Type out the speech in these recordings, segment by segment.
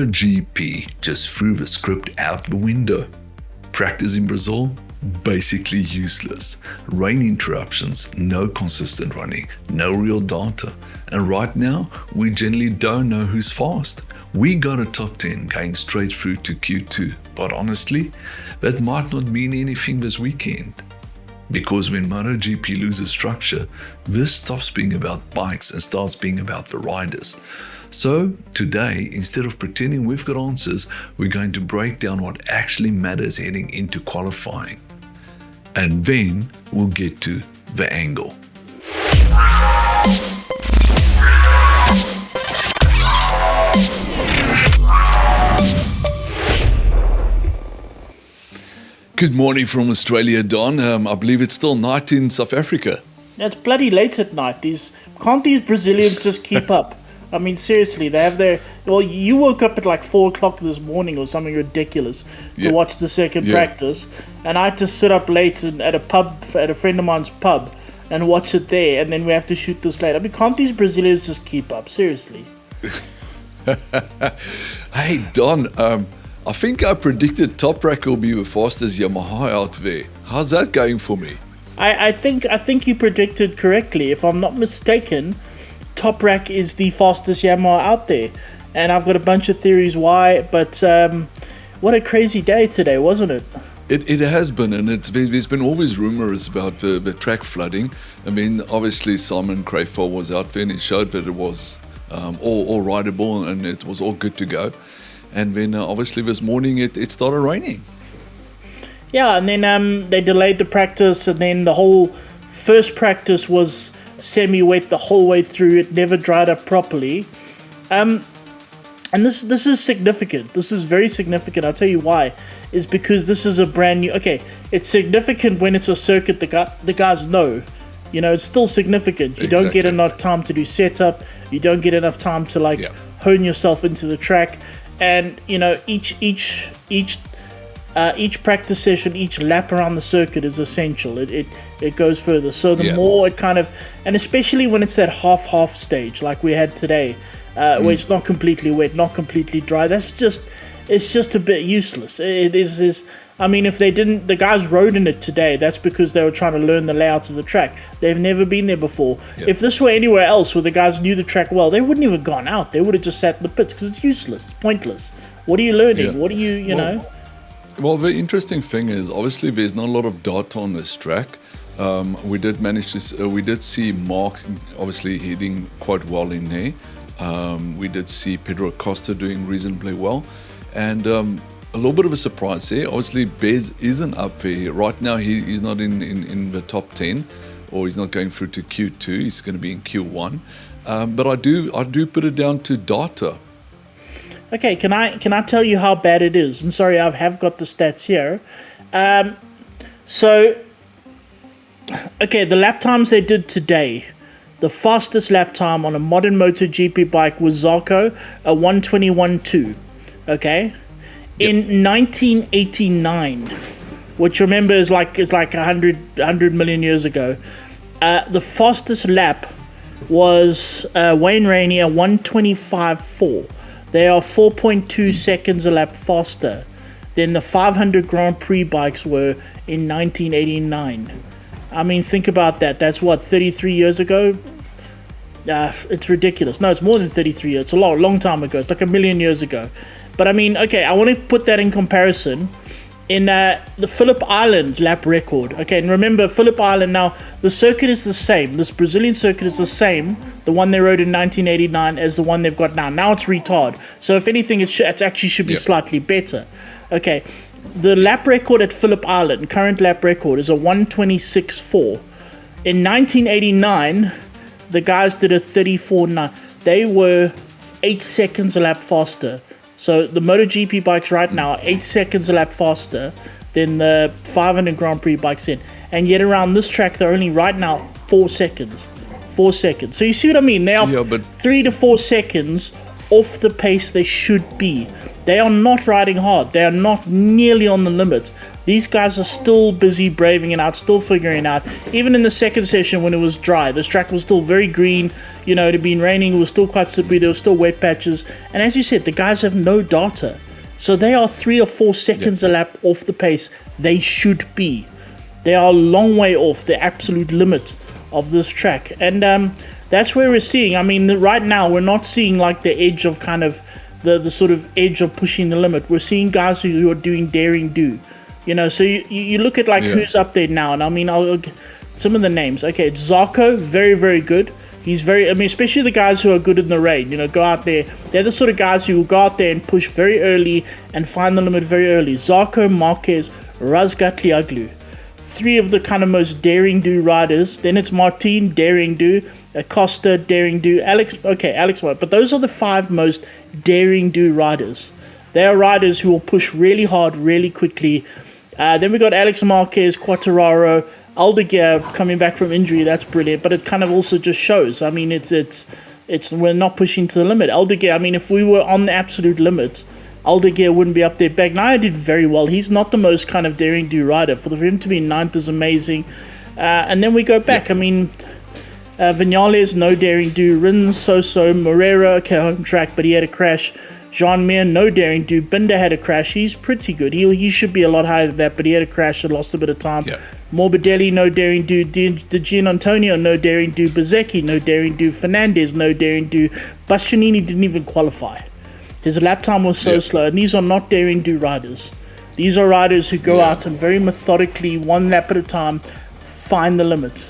MotoGP just threw the script out the window. Practice in Brazil? Basically useless. Rain interruptions, no consistent running, no real data. And right now, we generally don't know who's fast. We got a top 10 going straight through to Q2, but honestly, that might not mean anything this weekend. Because when MotoGP loses structure, this stops being about bikes and starts being about the riders. So today, instead of pretending we've got answers, we're going to break down what actually matters heading into qualifying. And then we'll get to the angle. Good morning from Australia, Don. I believe it's still night in South Africa. It's bloody late at night. Can't these Brazilians just keep up? I mean, seriously, they have their... Well, you woke up at like 4 o'clock this morning or something ridiculous to watch the second practice. And I had to sit up late at a friend of mine's pub and watch it there. And then we have to shoot this late. I mean, can't these Brazilians just keep up? Seriously. Hey, Don, I think I predicted Toprak will be the fastest Yamaha out there. How's that going for me? I think you predicted correctly. If I'm not mistaken, Toprak is the fastest Yamaha out there. And I've got a bunch of theories why, but what a crazy day today, wasn't it? It has been, and there's been always rumors about the track flooding. I mean, obviously Simon Crayford was out there and he showed that it was all rideable and it was all good to go. And then obviously this morning it started raining. Yeah, and then they delayed the practice, and then the whole first practice was semi-wet the whole way through. It never dried up properly. And this is significant. This is very significant. I'll tell you why. Is because this is a brand new... Okay, it's significant when it's a circuit the guys know. You know, it's still significant. You don't get enough time to do setup. You don't get enough time to hone yourself into the track. And you know, each practice session, each lap around the circuit is essential. It goes further. So the more it kind of, and especially when it's that half stage like we had today, where it's not completely wet, not completely dry. It's just a bit useless. It is. I mean, if the guys rode in it today, that's because they were trying to learn the layouts of the track. They've never been there before. Yep. If this were anywhere else where the guys knew the track well, they wouldn't even have gone out. They would have just sat in the pits because it's useless, it's pointless. What are you learning? Yeah. What are you know? Well, the interesting thing is, obviously, there's not a lot of data on this track. We did see Mark obviously heading quite well in there. We did see Pedro Acosta doing reasonably well, and a little bit of a surprise there. Obviously, Bez isn't up there right now. He's not in the top 10, or he's not going through to Q2. He's going to be in Q1. But I do put it down to data. Okay, can I tell you how bad it is? I'm sorry, I have got the stats here. The lap times they did today. The fastest lap time on a modern MotoGP bike was Zarco, a 1:21.2. Okay? Yep. In 1989, which remember is like 100 million years ago, the fastest lap was Wayne Rainey at 1:25.4. They are 4.2 seconds a lap faster than the 500 Grand Prix bikes were in 1989. I mean, think about that. That's what, 33 years ago? It's ridiculous. No, it's more than 33 years. It's a long time ago. It's like 1 million years ago. But I mean, okay, I want to put that in comparison. In the Phillip Island lap record. Okay, and remember, Phillip Island now, the circuit is the same. This Brazilian circuit is the same, the one they rode in 1989, as the one they've got now. Now it's retard. So if anything, it actually should be slightly better. Okay, the lap record at Phillip Island, current lap record, is a 1:26.4. In 1989, the guys did a 34.9. They were 8 seconds a lap faster. So the MotoGP bikes right now are 8 seconds a lap faster than the 500 Grand Prix bikes in. And yet around this track, they're only right now 4 seconds. 4 seconds. So you see what I mean? They are 3 to 4 seconds off the pace they should be. They are not riding hard. They are not nearly on the limits. These guys are still busy braving it out, still figuring it out. Even in the second session when it was dry, this track was still very green. You know, it had been raining, it was still quite slippery, there were still wet patches. And as you said, the guys have no data. So they are 3 or 4 seconds a lap off the pace they should be. They are a long way off the absolute limit of this track. And that's where we're seeing, I mean, right now we're not seeing like the edge of kind of the sort of edge of pushing the limit. We're seeing guys who are doing daring do. You know, so you look at like who's up there now. And I mean, some of the names. Okay, Zarco, very, very good. He's very, I mean, especially the guys who are good in the rain, you know, go out there. They're the sort of guys who will go out there and push very early and find the limit very early. Zarco, Marquez, Razgatlioglu. 3 of the kind of most daring do riders. Then it's Martin, daring do. Acosta, daring do. Alex, but those are the 5 most daring do riders. They are riders who will push really hard, really quickly. Then we got Alex Marquez, Quartararo, Aldeguer coming back from injury. That's brilliant, but it kind of also just shows. I mean, it's we're not pushing to the limit. Aldeguer, I mean, if we were on the absolute limit, Aldeguer wouldn't be up there. Bagnaia did very well. He's not the most kind of daring do rider. For him to be 9th is amazing. And then we go back. I mean, Vinales, no daring do. Rins, so-so. Moreira, okay, home track, but he had a crash. Jean Mir, no daring do. Binder had a crash. He's pretty good. He should be a lot higher than that, but he had a crash and lost a bit of time. Yeah. Morbidelli, no daring do. De Gian Antonio, no daring do. Bezzecchi, no daring do. Fernandez, no daring do. Bastianini didn't even qualify. His lap time was so slow, and these are not daring do riders. These are riders who go out and very methodically, 1 lap at a time, find the limit.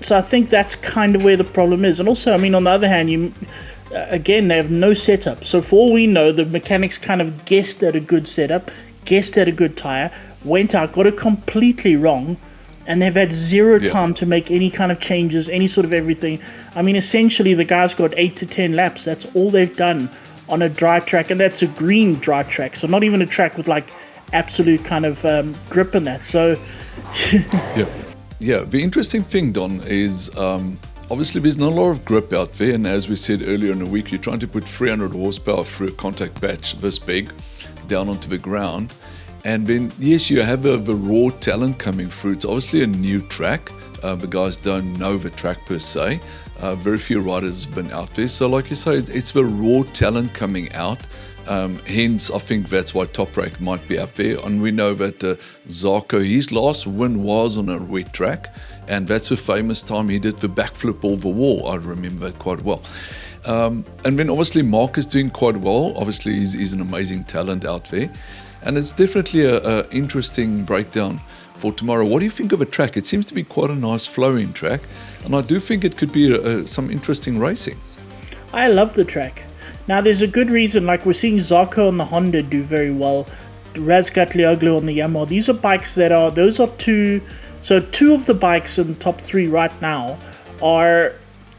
So I think that's kind of where the problem is. And also, I mean, on the other hand, again, they have no setup. So for all we know, the mechanics kind of guessed at a good setup, guessed at a good tire, went out, got it completely wrong, and they've had zero time to make any kind of changes, any sort of everything. I mean, essentially, the guys got 8 to 10 laps. That's all they've done on a dry track, and that's a green dry track. So not even a track with like absolute kind of grip in that. So yeah. The interesting thing, Don, is obviously there's not a lot of grip out there, and as we said earlier in the week, you're trying to put 300 horsepower through a contact patch this big down onto the ground. And then, yes, you have the raw talent coming through. It's obviously a new track. The guys don't know the track per se. Very few riders have been out there. So like you say, it's the raw talent coming out. Hence, I think that's why Toprak might be up there. And we know that Zarco, his last win was on a wet track. And that's the famous time he did the backflip over the wall. I remember it quite well. And then obviously Mark is doing quite well. Obviously, he's an amazing talent out there. And it's definitely an interesting breakdown for tomorrow. What do you think of a track? It seems to be quite a nice flowing track, and I do think it could be some interesting racing. I love the track. Now, there's a good reason, like we're seeing Zarco on the Honda do very well, Razgatlioglu on the Yamaha. These are bikes those are 2 of the bikes in the top 3 right now are,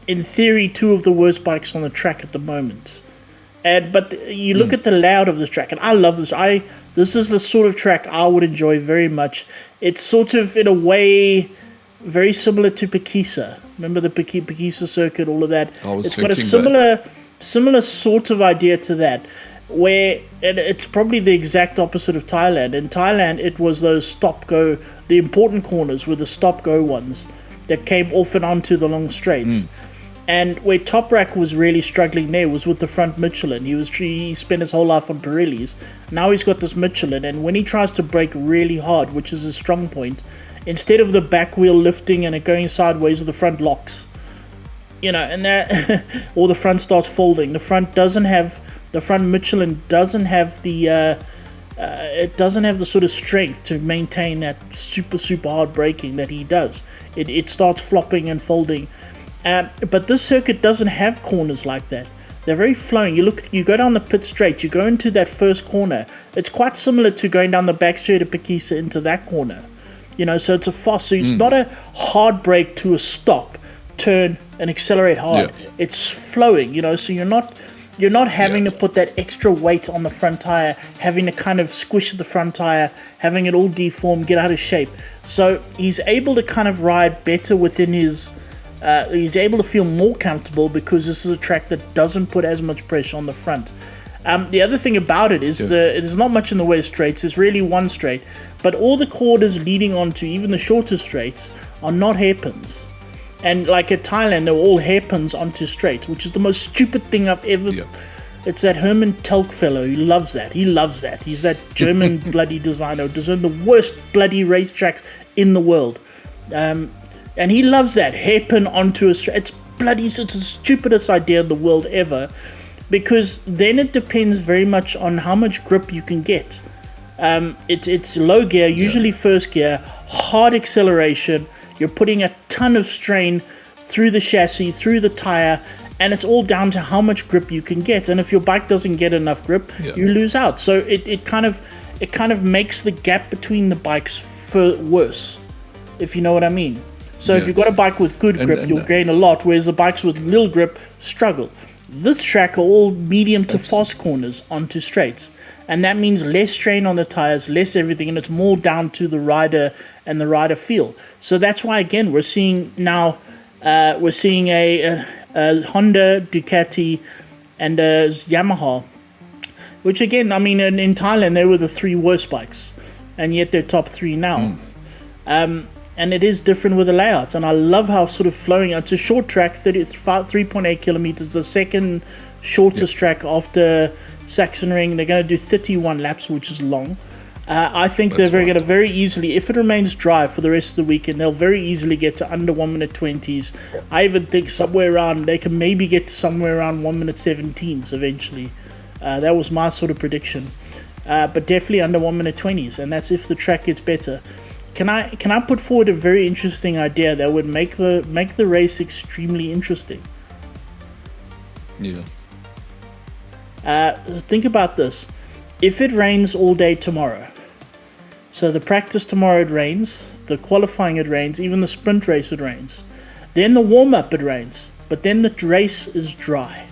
in theory, 2 of the worst bikes on the track at the moment. But you look at the layout of this track, and I love this. This is the sort of track I would enjoy very much. It's sort of, in a way, very similar to Pekisa. Remember the Pekisa circuit, all of that? It's got a similar sort of idea to that, where it's probably the exact opposite of Thailand. In Thailand, it was those stop-go, the important corners were the stop-go ones that came off and onto the long straights. And where Toprak was really struggling there was with the front Michelin. He spent his whole life on Pirellis. Now he's got this Michelin, and when he tries to brake really hard, which is a strong point, instead of the back wheel lifting and it going sideways, the front locks. You know, and that, or the front starts folding. The front Michelin doesn't have the it doesn't have the sort of strength to maintain that super hard braking that he does. It starts flopping and folding. But this circuit doesn't have corners like that. They're very flowing. You go down the pit straight, you go into that first corner. It's quite similar to going down the back straight of Pekisa into that corner. You know, so it's a fast. So it's not a hard brake to a stop, turn and accelerate hard. Yeah. It's flowing. You know, so you're not having to put that extra weight on the front tire, having to kind of squish the front tire, having it all deformed, get out of shape. So he's able to kind of ride better within his. He's able to feel more comfortable because this is a track that doesn't put as much pressure on the front. The other thing about it is there's not much in the way of straights. There's really one straight, but all the corners leading onto even the shorter straights are not hairpins. And like at Thailand, they're all hairpins onto straights, which is the most stupid thing I've ever. Yeah. It's that Herman Telk fellow who loves that. He loves that. He's that German bloody designer who designed the worst bloody racetracks in the world. And he loves that hairpin onto a straight. It's the stupidest idea in the world ever, because then it depends very much on how much grip you can get. It's low gear, usually first gear, hard acceleration. You're putting a ton of strain through the chassis, through the tire, and it's all down to how much grip you can get. And if your bike doesn't get enough grip, you lose out. So it kind of makes the gap between the bikes worse, if you know what I mean. So if you've got a bike with good grip, you'll gain a lot, whereas the bikes with little grip struggle. This track are all medium to fast corners onto straights. And that means less strain on the tires, less everything, and it's more down to the rider and the rider feel. So that's why, again, we're seeing now, a Honda, Ducati, and a Yamaha, which again, I mean, in Thailand, they were the three worst bikes, and yet they're top three now. And it is different with the layout, and I love how sort of flowing. It's a short track, 3.8 kilometers, the second shortest track after Sachsenring. They're going to do 31 laps, which is long. I think they're going to very easily, if it remains dry for the rest of the weekend, they'll very easily get to under 1 minute 20s. I even think they can maybe get to somewhere around 1 minute 17s eventually. That was my sort of prediction. But definitely under 1 minute 20s, and that's if the track gets better. Can I put forward a very interesting idea that would make the race extremely interesting? Yeah. Think about this. If it rains all day tomorrow, so the practice tomorrow it rains, the qualifying it rains, even the sprint race it rains, then the warm-up it rains, but then the race is dry.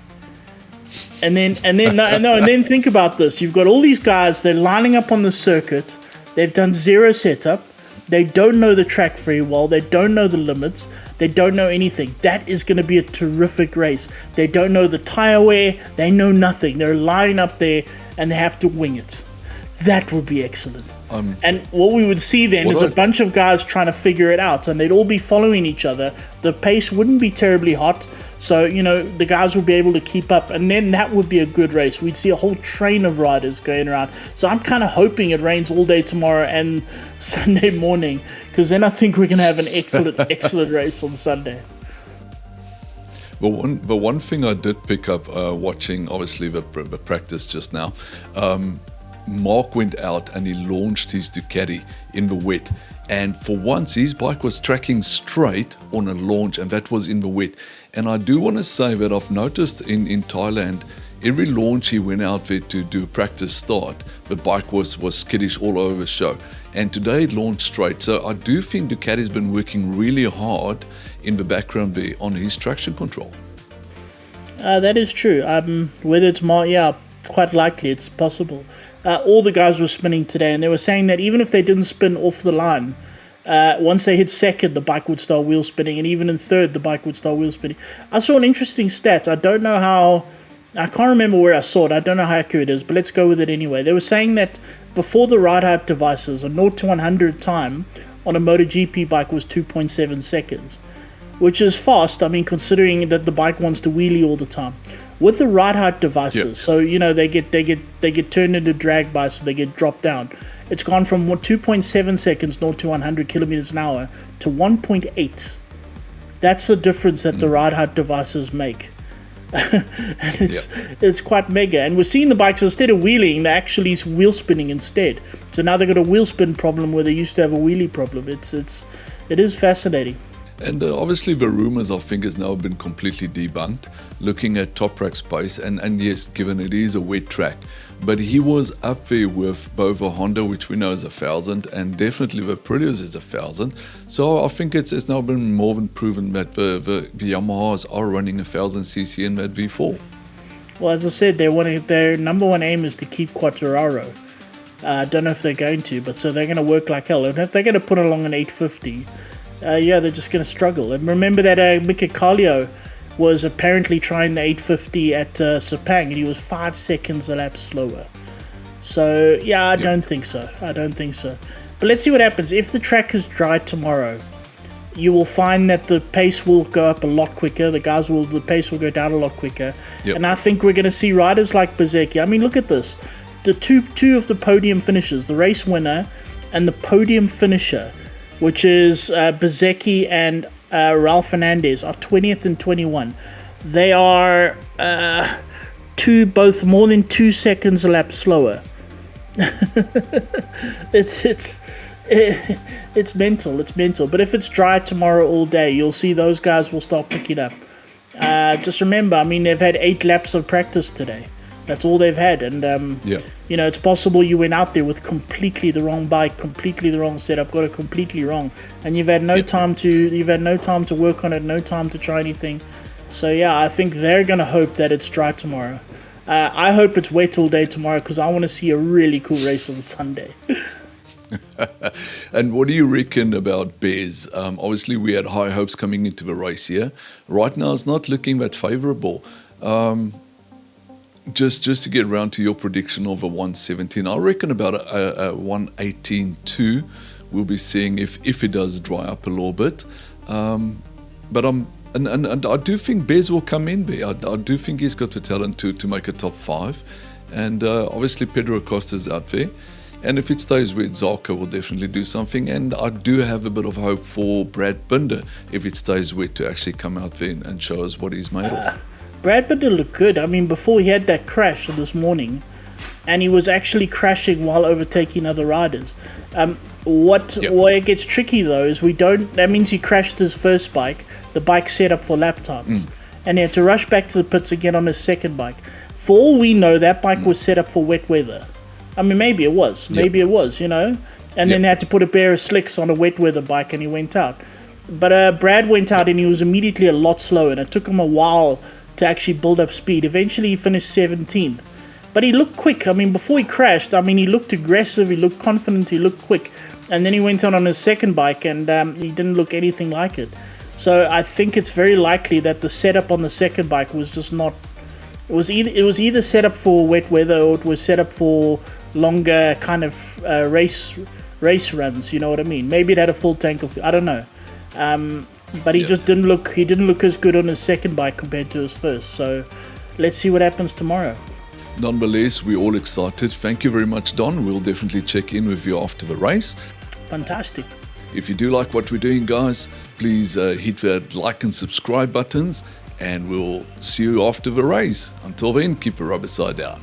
And then think about this. You've got all these guys, they're lining up on the circuit, they've done zero setup, they don't know the track very well, they don't know the limits, they don't know anything. That is going to be a terrific race. They don't know the tire wear, they know nothing. They're lining up there and they have to wing it. That would be excellent. And what we would see then is a bunch of guys trying to figure it out, and they'd all be following each other. The pace wouldn't be terribly hot, so the guys would be able to keep up, and then that would be a good race. We'd see a whole train of riders going around. So I'm kind of hoping it rains all day tomorrow and Sunday morning, because then I think we're going to have an excellent race on Sunday. But one thing I did pick up watching, obviously, the practice just now, Mark went out and he launched his Ducati in the wet. And for once, his bike was tracking straight on a launch, and that was in the wet. And I do want to say that I've noticed in Thailand, every launch he went out there to do a practice start, the bike was skittish all over the show. And today it launched straight. So I do think Ducati's been working really hard in the background there on his traction control. That is true. Whether it's quite likely, it's possible. All the guys were spinning today, and they were saying that even if they didn't spin off the line, once they hit second, the bike would start wheel spinning, and even in third, the bike would start wheel spinning. I saw an interesting stat. I can't remember where I saw it. I don't know how accurate it is, but let's go with it anyway. They were saying that before the ride-out devices, a 0 to 100 time on a MotoGP bike was 2.7 seconds, which is fast, considering that the bike wants to wheelie all the time. With the ride-out devices, so they get turned into drag bikes, so they get dropped down. It's gone from 2.7 seconds 0 to 100 kilometers an hour to 1.8. That's the difference that the ride-out devices make. And it's quite mega. And we're seeing the bikes, instead of wheeling, they're actually wheel spinning instead. So now they've got a wheel spin problem where they used to have a wheelie problem. It is fascinating. And obviously the rumors, I think, has now been completely debunked, looking at Toprak's pace, and yes, given it is a wet track, but he was up there with both a Honda, which we know is 1,000, and definitely the Prius is 1,000. So I think it's now been more than proven that the Yamahas are running 1,000cc in that V4. Well, as I said, their number one aim is to keep Quartararo. I don't know if they're going to, but so they're going to work like hell. And if they're going to put along an 850... they're just going to struggle. And remember that Mika Kallio was apparently trying the 850 at Sepang, and he was 5 seconds a lap slower. So, yeah, I don't think so. I don't think so. But let's see what happens. If the track is dry tomorrow, you will find that the pace will go up a lot quicker. The pace will go down a lot quicker. And I think we're going to see riders like Bezzecchi. I mean, look at this. The two of the podium finishers, the race winner and the podium finisher, which is Bezzecchi and Raul Fernandez, are 20th and 21. They are both more than 2 seconds a lap slower. It's mental. It's mental. But if it's dry tomorrow all day, you'll see those guys will start picking up. Just remember, I mean, they've had 8 laps of practice today. That's all they've had. And you know, it's possible you went out there with completely the wrong bike, completely the wrong setup, got it completely wrong, and you've had no time to work on it, no time to try anything. So yeah, I think they're gonna hope that it's dry tomorrow. I hope it's wet all day tomorrow, because I want to see a really cool race on Sunday. And what do you reckon about Bez? Obviously, we had high hopes coming into the race here. Right now, it's not looking that favourable. Just to get around to your prediction of a 117, I reckon about a 118.2 we'll be seeing if it does dry up a little bit. But And I do think Bez will come in there. I do think he's got the talent to make a top 5. And obviously Pedro Acosta's out there. And if it stays wet, Zarco will definitely do something. And I do have a bit of hope for Brad Binder, if it stays wet, to actually come out there and show us what he's made of. Brad Binder looked good. I mean, before he had that crash this morning, and he was actually crashing while overtaking other riders. Where it gets tricky though is that means he crashed his first bike, the bike set up for lap times, and he had to rush back to the pits again on his second bike. For all we know, that bike was set up for wet weather. I mean, maybe it was, you know, and then they had to put a pair of slicks on a wet weather bike, and he went out. But Brad went out and he was immediately a lot slower, and it took him a while to actually build up speed. Eventually he finished 17th. But he looked quick. I mean, before he crashed, I mean, he looked aggressive, he looked confident, he looked quick. And then he went on his second bike, and he didn't look anything like it. So I think it's very likely that the setup on the second bike was just not... It was either set up for wet weather, or it was set up for longer kind of race runs, you know what I mean? Maybe it had a full tank of... I don't know. But he just didn't look... He didn't look as good on his second bike compared to his first. So let's see what happens tomorrow. Nonetheless, we're all excited. Thank you very much, Don. We'll definitely check in with you after the race. Fantastic. If you do like what we're doing, guys, please hit that like and subscribe buttons, and we'll see you after the race. Until then, keep the rubber side down.